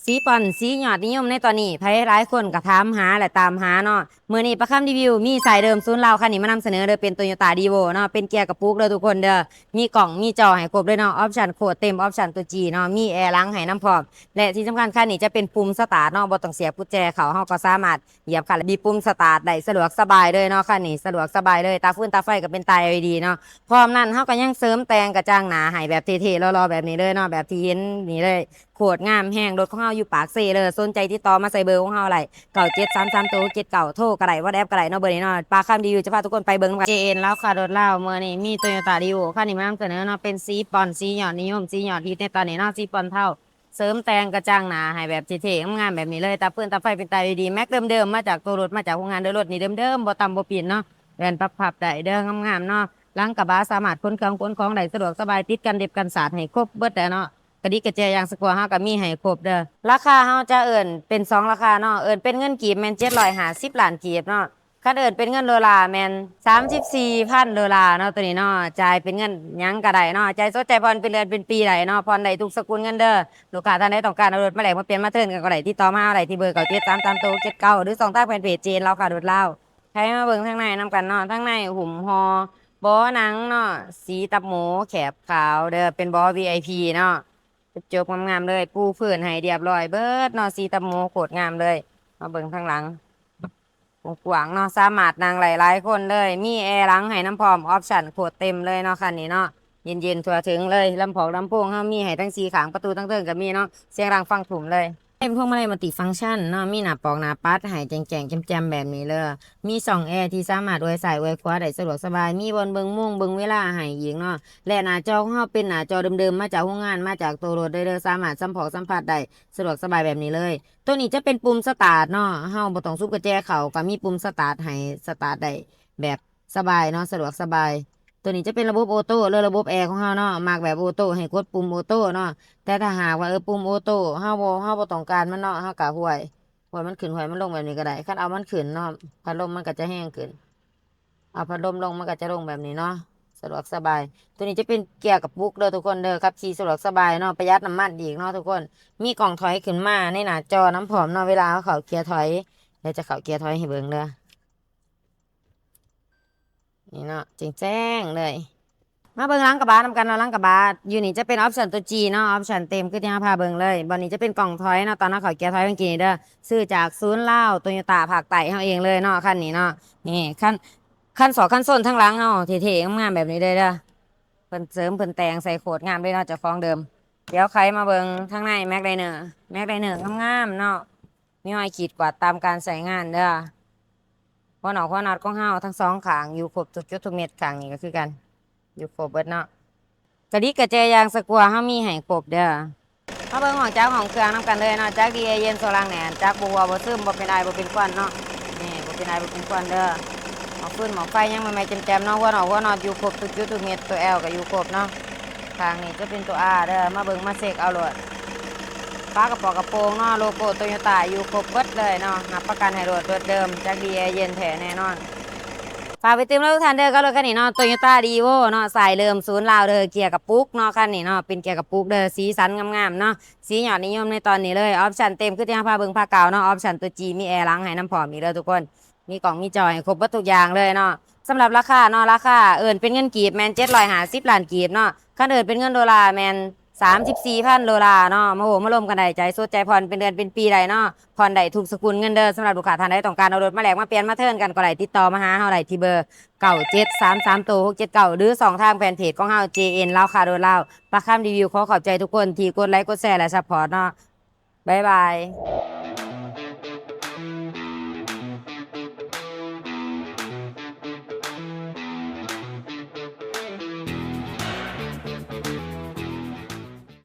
สีปอนสียอดนิยมในตอนนี้ไผหลายคนก็ถามหาและตามหาเนาะมื้อนี้ประคำรีวิวมีสายเดิมศูนย์ลาวคันนี้มานำเสนอเด้อเป็น Toyota Devo เนาะเป็นเกียร์กระปุกเด้อทุกคนเด้อมีกล่องมีจอให้ครบเลยเนาะออปชั่นโคตรเต็มออปชั่นตัว G เนาะมีแอร์ล้างให้น้ำพร้อมและที่สำคัญคันนี้จะเป็นปุ่มสตาร์ทเนาะบ่ต้องเสียบกุญแจเข้าเฮาก็สามารถเหยียบคันและบีบปุ่มสตาร์ทได้สะดวกสบายเลยเนาะคันนี้สะดวกสบายเลยตาฟืนตาไฟก็เป็นตา LED เนาะพร้อมนั้นเฮาก็ยังเสริมแต่งกระจังหน้าให้แบบเท่ๆรอๆแบบนี้เลยเนาะแบบที่เห็นนี่เลย โคตรงามแห้งรถของเฮาอยู่ปากเซเลยสนใจติดต่อมาใส่เบอร์ของเฮาอะไร9733 โต 7 เก่าโทรกระไดว่าแอปกระไดเนาะเบอร์นี้เนาะปลาคำดีวิวจะพาทุกคนไปเบิ่งกันเจเอ็นแล้วค่ะรถเล่าเมื่อนี้มีโตโยต้าดีโวคันนี้มานำเสนอเนาะเป็นสีปอนสีหยอดนิยมสีหยอดฮิตในตอนนี้เนาะสีปอนเท่าเสริมแต่งกระจังหน้าให้แบบเท่ๆงามๆแบบนี้เลยตาเปื้อนตาไฟเป็นตาดีแม็กเดิมๆมาจากตัวรถมาจากโรงงานเดิมรถนี่เดิมๆบ่ต่ำบ่ปีนเนาะแบรนด์ปรับพับได้เด้องามๆเนาะหลังกระบะสามารถขนของได้สะดวกสบายติดกันเด็บกันสาดให้ครบเบิดแล้วเนาะ กระดิกกระเจยางสกัวเฮาก็มีให้ครบเด้อราคาเฮาจะเอิ้นเป็น2 ราคาเนาะเอิ้นเป็นเงินกีบแม่น750 ล้านกีบเนาะคันเอิ้นเป็นเงินดอลลาร์แม่น34,000 ดอลลาร์เนาะตัวนี้เนาะจ่ายเป็นเงินหยังก็ได้เนาะจ่ายสดจ่ายผ่อนเป็นเดือนเป็นปีได้เนาะผ่อนได้ทุกสกุลเงินเด้อลูกค้าท่านใดต้องการเอารถมาแลกมาเปลี่ยนมาเทิร์นกันก็ได้ติดต่อมาเอาได้ที่เบอร์9733 โต 7 เก่าหรือส่องทางแฟนเพจเจนเราค่ะรถเล่าใครมาเบิ่งทางในนำกันเนาะทางในหุ้มห่อบ่อหนังเนาะสีตับหมูแคบขาวเด้อเป็นบ่อ VIP เนาะ จบงามๆเลยปูพื้นให้เรียบร้อยเบิดเนาะสีตะโมโคตรงามเลยมาเบิ่งข้างหลังกว้างๆเนาะสามารถนั่งหลายๆคนเลยมีแอร์หลังให้น้ำพร้อมออปชั่นโคตรเต็มเลยเนาะคันนี้เนาะเย็นๆทั่วถึงเลยลำโพงเฮามีให้ทั้ง4ข้างประตูทั้งเทิงก็มีเนาะเสียงดังฟังถุ่มเลยเป็นพวงมาลัยมัลติฟังก์ชันเนาะมีหน้าปอกหน้าปัดให้แจ่งๆแจ่มๆแบบนี้เลยมี2แอร์ที่สามารถอวยซ้ายอวยขวาได้สะดวกสบายมีบนเบิ่งม่วงเบิ่งเวลาให้อีกเนาะ และหน้าจอของเราเป็นหน้าจอเดิมๆมาจากโรงงานมาจากตัวรถเด้อสามารถสัมผัสได้สะดวกสบายแบบนี้เลยตัวนี้จะเป็นปุ่มสตาร์ทเนาะเฮาบ่ต้องซุบกุญแจเข้าก็มีปุ่มสตาร์ทให้สตาร์ทได้แบบสบายเนาะสะดวกสบายตัวนี้จะเป็นระบบออโต้หรือระบบแอร์ของเฮาเนาะมักแบบออโต้ให้กดปุ่มออโต้เนาะแต่ถ้าหากว่าปุ่มออโต้เฮาบ่ต้องการมันเนาะเฮาก็ห้วยมันขึ้นห้วยมันลงแบบนี้ก็ได้คันเอามันขึ้นเนาะพัดลมมันก็จะแห้งขึ้นเอาพัดลมลงมันก็จะลงแบบนี้เนาะสะดวกสบาย ตัวนี้จะเป็นเกียร์กับปุ๊กเด้อทุกคนเด้อครับขี่สะดวกสบายเนาะประหยัดน้ำมันอีกเนาะทุกคนมีกล่องถอยขึ้นมาในหน้าจอน้ำผอมเนาะเวลาเขาเกียร์ถอยเดี๋ยวจะเขาเกียร์ถอยให้เบิ่งเด้อนี่เนาะแจ้งเลยมาเบิ่งล้างกระบะนำกันเนาะล้างกระบะอยู่นี่จะเป็นออปชั่นตัว G เนาะออปชั่นเต็มคือที่เราพาเบิ่งเลยบัดนี้จะเป็นกล่องถอยเนาะตอนนั้นเขาเกียร์ถอยเมื่อกี้เด้อซื้อจากศูนย์ลาวโตโยต้าภาคใต้เฮาเองเลยเนาะคันนี้เนาะนี่คันสองคันส้นทั้งหลังเฮาเท่ๆงามๆแบบนี้เลยเด้อ เพิ่นเสริมเพิ่นแต่งใส่โคตรงามเลยเนาะเจากของเดิมเดี๋ยวใครมาเบิ่งข้างในแม็กไดเนอร์งามๆเนาะมีห้อยขีดกวาดตามการใส่งานเด้อหัวน็อตของเฮาทั้ง2ข้างอยู่ครบทุกจุดทุกเม็ดข้างนี้ก็คือกันอยู่ครบเบิดเนาะกระดิกกระเจยางสกัวเฮามีให้ครบเด้อมาเบิ่งของเจ้าของเครื่องนํกันเลยเนาะจักดีเย็นโซลังแหนนจักบ่วัวบ่ซึมบ่เป็นไอบ่เป็นควันเนาะนี่บ่เป็นไอบ่เป็นควันเด้อหมอฟืนหมอไฟยังใหม่ๆแจ่มๆเนาะหัวน็อตอยู่ครบทุกจุดทุกเม็ดตัว L ก็อยู่ครบเนาะ ทางนี้จะเป็นตัว R เด้อมาเบิ่งมาเสกเอาโลดฟ้ากระป๋อกระโปรงเนาะโลโก้โตโยต้าอยู่ครบเบิดเลยเนาะรับประกันให้รถเบิดเดิมจากดีแอร์เย็นแท้แน่นอนฝากไปเติมรถทุกท่านเด้อก็รถคันนี้เนาะโตโยต้าดีโวเนาะสายเริ่มศูนย์ลาวเด้อเกียร์กับปุ๊กเนาะคันนี้เนาะเป็นเกียร์กับปุ๊กเด้อสีสันงามๆเนาะสียอดนิยมในตอนนี้เลยออปชั่นเต็มคือที่พาเบิ่งพาเก่าเนาะออปชั่นตัว G มีแอร์ล้างให้น้ำผอมอีกเด้อทุกคนมีกล่องมีจอยครบเบิดทุกอย่างเลยเนาะสำหรับราคาเนาะราคาเป็นเงินกีบแมน750 ล้านกีบเนาะ คันเป็นเงินดอลลาร์แมน34,000 ดอลลาร์เนาะมาโหมาร่วมกันได้ใจสดใจผ่อนเป็นเดือนเป็นปีได้เนาะผ่อนได้ทุกสกุลเงินเด้อสำหรับลูกค้าท่านใดต้องการเอารถมาแลกมาเปลี่ยนมาเทิร์นกันก็ได้ติดต่อมาหาเฮาได้ที่เบอร์9733 โต 6 7 9หรือ2ทางแฟนเพจของเฮา JN ลาวคาโดลาวประคำรีวิวขอขอบใจทุกคนที่กดไลค์กดแชร์และซัพพอร์ตเนาะบ๊ายบาย